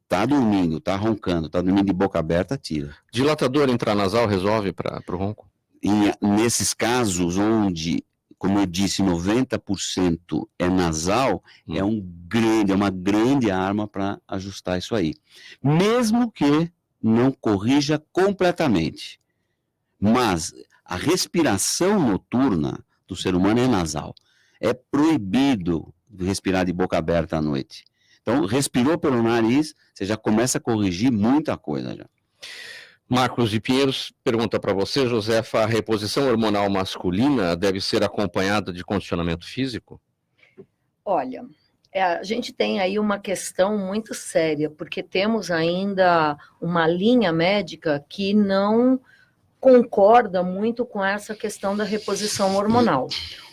Tá dormindo, tá roncando, tá dormindo de boca aberta, tira. Dilatador intranasal resolve para o ronco? E nesses casos onde, como eu disse, 90% é nasal, é uma grande arma para ajustar isso aí. Mesmo que não corrija completamente. Mas a respiração noturna do ser humano é nasal. É proibido respirar de boca aberta à noite. Então, respirou pelo nariz, você já começa a corrigir muita coisa já. Marcos de Pinheiros pergunta para você, Josefa, a reposição hormonal masculina deve ser acompanhada de condicionamento físico? Olha, a gente tem aí uma questão muito séria, porque temos ainda uma linha médica que não concorda muito com essa questão da reposição hormonal.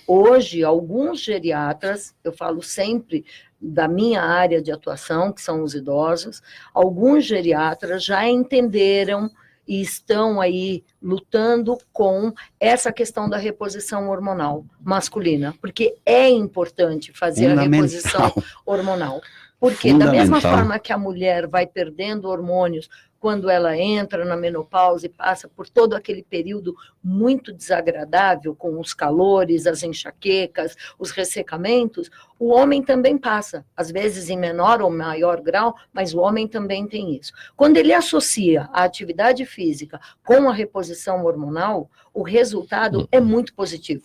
Hoje, alguns geriatras, eu falo sempre da minha área de atuação, que são os idosos, alguns geriatras já entenderam e estão aí lutando com essa questão da reposição hormonal masculina, porque é importante fazer a reposição hormonal. Porque da mesma forma que a mulher vai perdendo hormônios quando ela entra na menopausa e passa por todo aquele período muito desagradável, com os calores, as enxaquecas, os ressecamentos, o homem também passa, às vezes em menor ou maior grau, mas o homem também tem isso. Quando ele associa a atividade física com a reposição hormonal, o resultado é muito positivo.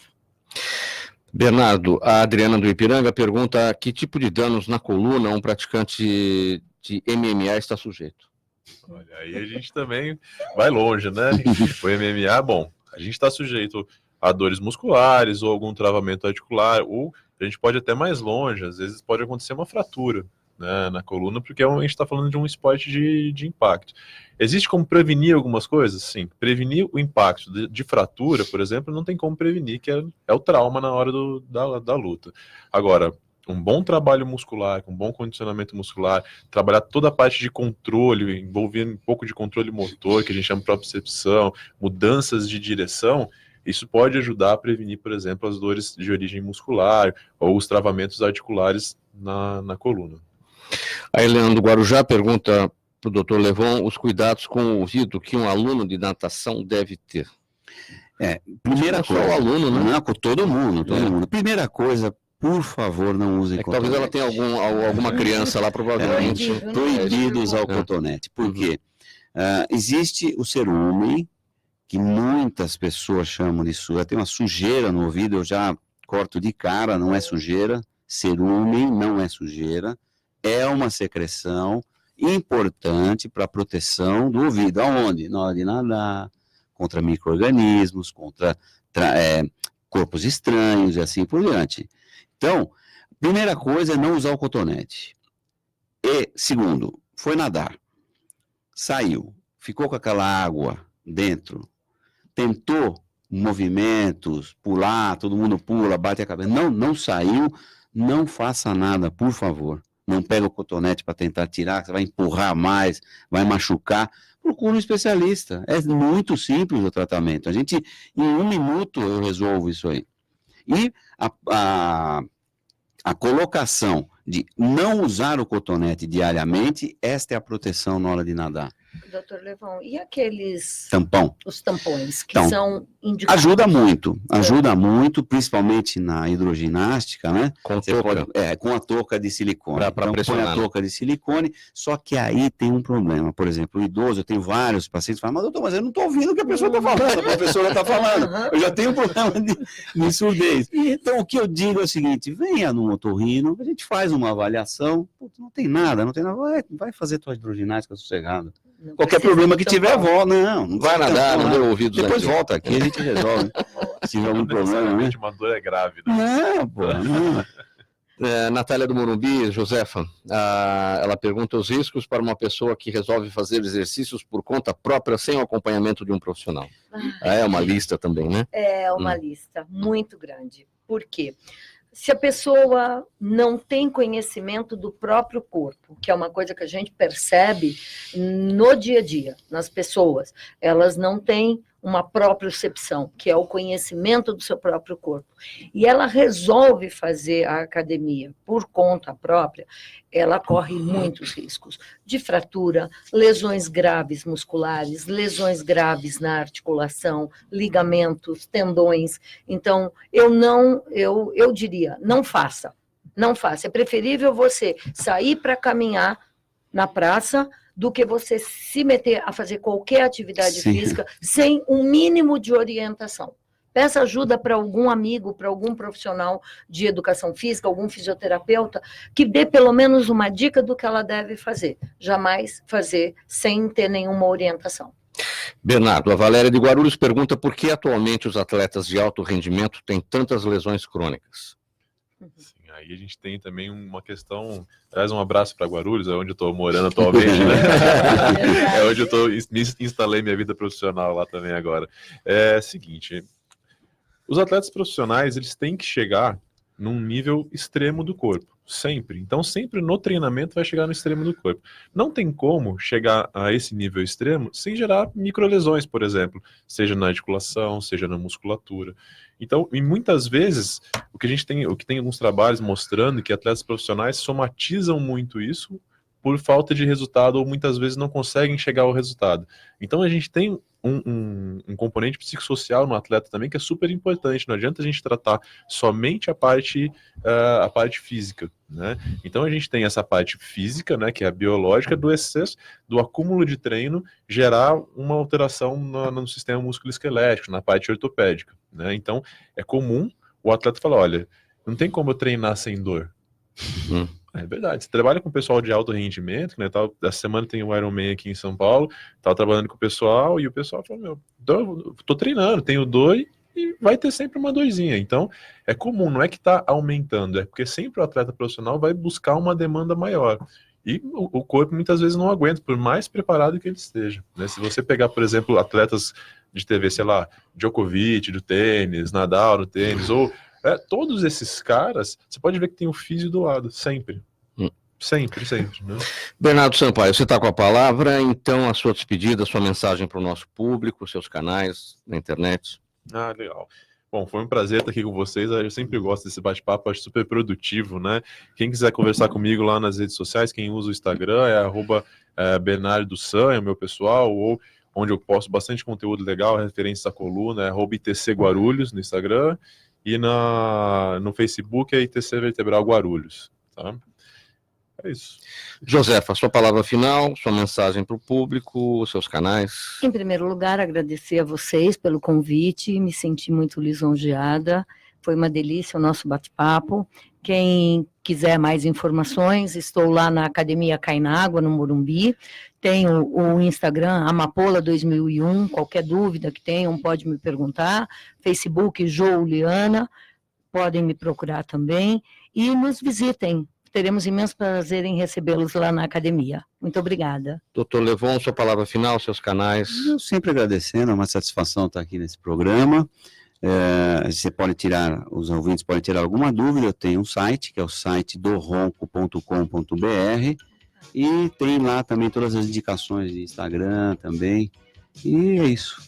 Bernardo, a Adriana do Ipiranga pergunta que tipo de danos na coluna um praticante de MMA está sujeito? Olha, aí a gente também vai longe, né? O MMA, bom, a gente está sujeito a dores musculares ou algum travamento articular, ou a gente pode ir até mais longe, às vezes pode acontecer uma fratura, né, na coluna, porque a gente está falando de um esporte de impacto. Existe como prevenir algumas coisas? Sim. Prevenir o impacto de fratura, por exemplo, não tem como prevenir, que é o trauma na hora da luta. Agora, um bom trabalho muscular, um bom condicionamento muscular, trabalhar toda a parte de controle, envolvendo um pouco de controle motor, que a gente chama de propriocepção, mudanças de direção, isso pode ajudar a prevenir, por exemplo, as dores de origem muscular ou os travamentos articulares na coluna. A Helena do Guarujá pergunta para o doutor Levon os cuidados com o ouvido que um aluno de natação deve ter. Primeira coisa, só o aluno, né? Não, com todo mundo. Primeira coisa, por favor, não use cotonete. Talvez ela tenha alguma criança lá, provavelmente. Proibido usar o cotonete. Por quê? Existe o cerumen, que muitas pessoas chamam de sujeira. Tem uma sujeira no ouvido, eu já corto de cara, não é sujeira. Cerumen não é sujeira. É uma secreção importante para a proteção do ouvido. Aonde? Na hora de nadar, contra micro-organismos, contra corpos estranhos e assim por diante. Então, primeira coisa é não usar o cotonete. E, segundo, foi nadar, saiu, ficou com aquela água dentro, tentou movimentos, pular, todo mundo pula, bate a cabeça, não saiu, não faça nada, por favor. Não pega o cotonete para tentar tirar, você vai empurrar mais, vai machucar. Procura um especialista. É muito simples o tratamento. Em 1 minuto, eu resolvo isso aí. E a colocação de não usar o cotonete diariamente, esta é a proteção na hora de nadar. Doutor Levon, e aqueles... Tampão. Os tampões, que Então, são indicados? Ajuda muito, principalmente na hidroginástica, né? Com a touca de silicone. Para pressionar. Põe a touca de silicone, só que aí tem um problema. Por exemplo, o idoso, eu tenho vários pacientes que falam, mas doutor, mas eu não estou ouvindo o que a pessoa está falando, a professora está falando. Eu já tenho um problema de surdez. Então, o que eu digo é o seguinte, venha no otorrino, a gente faz uma avaliação, não tem nada, vai fazer tua hidroginástica sossegado. Qualquer problema que tiver, não vai nadar, não deu ouvido. Depois volta aqui, a gente resolve. Se tiver algum problema, né? Uma dor é grave, né? Não. Natália do Morumbi, Josefa, ela pergunta os riscos para uma pessoa que resolve fazer exercícios por conta própria sem o acompanhamento de um profissional. É uma lista também, né? É uma lista muito grande. Por quê? Se a pessoa não tem conhecimento do próprio corpo, que é uma coisa que a gente percebe no dia a dia, nas pessoas, elas não têm uma propriocepção, que é o conhecimento do seu próprio corpo, e ela resolve fazer a academia por conta própria, ela corre muitos riscos de fratura, lesões graves musculares, lesões graves na articulação, ligamentos, tendões. Então, eu diria, não faça. É preferível você sair para caminhar na praça do que você se meter a fazer qualquer atividade física sem um mínimo de orientação. Peça ajuda para algum amigo, para algum profissional de educação física, algum fisioterapeuta, que dê pelo menos uma dica do que ela deve fazer. Jamais fazer sem ter nenhuma orientação. Bernardo, a Valéria de Guarulhos pergunta por que atualmente os atletas de alto rendimento têm tantas lesões crônicas. Sim, aí a gente tem também uma questão, traz um abraço para Guarulhos, é onde eu estou morando atualmente, né? É onde eu instalei minha vida profissional lá também agora. É o seguinte, os atletas profissionais, eles têm que chegar num nível extremo do corpo, sempre. Então, sempre no treinamento vai chegar no extremo do corpo. Não tem como chegar a esse nível extremo sem gerar microlesões, por exemplo, seja na articulação, seja na musculatura. Então, e muitas vezes, o que tem alguns trabalhos mostrando que atletas profissionais somatizam muito isso por falta de resultado, ou muitas vezes não conseguem chegar ao resultado. Então, a gente tem um componente psicossocial no atleta também que é super importante. Não adianta a gente tratar somente a parte física, né? Então a gente tem essa parte física, né, que é a biológica, do excesso, do acúmulo de treino gerar uma alteração no sistema musculoesquelético, na parte ortopédica, né? Então é comum o atleta falar, olha, não tem como eu treinar sem dor. É verdade, você trabalha com o pessoal de alto rendimento, né? Essa semana tem o Ironman aqui em São Paulo, tava trabalhando com o pessoal, e o pessoal falou, tô treinando, tenho dor e vai ter sempre uma dorzinha. Então, é comum, não é que tá aumentando, é porque sempre o atleta profissional vai buscar uma demanda maior. E o corpo muitas vezes não aguenta, por mais preparado que ele esteja, né? Se você pegar, por exemplo, atletas de TV, sei lá, Djokovic do tênis, Nadal no tênis, ou todos esses caras, você pode ver que tem o físio do lado, sempre. Sempre, né? Bernardo Sampaio, você está com a palavra, então a sua despedida, a sua mensagem para o nosso público, seus canais na internet. Legal. Bom, foi um prazer estar aqui com vocês, eu sempre gosto desse bate-papo, acho super produtivo, né? Quem quiser conversar comigo lá nas redes sociais, quem usa o Instagram é @BernardoSan, é o meu pessoal, ou onde eu posto bastante conteúdo legal, referências à coluna, é @ITC Guarulhos no Instagram, e no Facebook é ITC Vertebral Guarulhos, tá? É isso. Josefa, sua palavra final, sua mensagem para o público, seus canais. Em primeiro lugar, agradecer a vocês pelo convite, me senti muito lisonjeada, foi uma delícia o nosso bate-papo. Quem quiser mais informações, estou lá na Academia Cainágua, no Morumbi, tenho o Instagram, Amapola 2001, qualquer dúvida que tenham pode me perguntar, Facebook Jouliana, podem me procurar também, e nos visitem. Teremos imenso prazer em recebê-los lá na academia. Muito obrigada. Doutor Levon, sua palavra final, seus canais. Eu sempre agradecendo, é uma satisfação estar aqui nesse programa. Os ouvintes podem tirar alguma dúvida, eu tenho um site, que é o site doronco.com.br, e tem lá também todas as indicações de Instagram também, e é isso.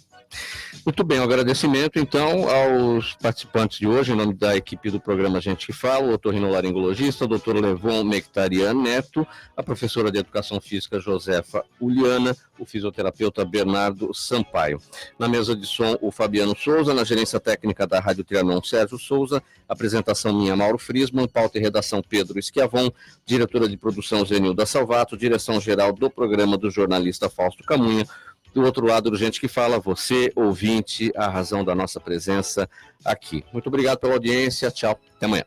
Muito bem, um agradecimento então aos participantes de hoje, em nome da equipe do programa Gente que Fala, o otorrinolaringologista, o doutor Levon Mectarian Neto, a professora de Educação Física Josefa Uliana, o fisioterapeuta Bernardo Sampaio. Na mesa de som, o Fabiano Souza, na gerência técnica da Rádio Trianon, Sérgio Souza, apresentação minha, Mauro Frisman, pauta e redação Pedro Esquiavon, diretora de produção Zenilda Salvato, direção-geral do programa do jornalista Fausto Camunha. Do outro lado do Gente que Fala, você, ouvinte, a razão da nossa presença aqui. Muito obrigado pela audiência, tchau, até amanhã.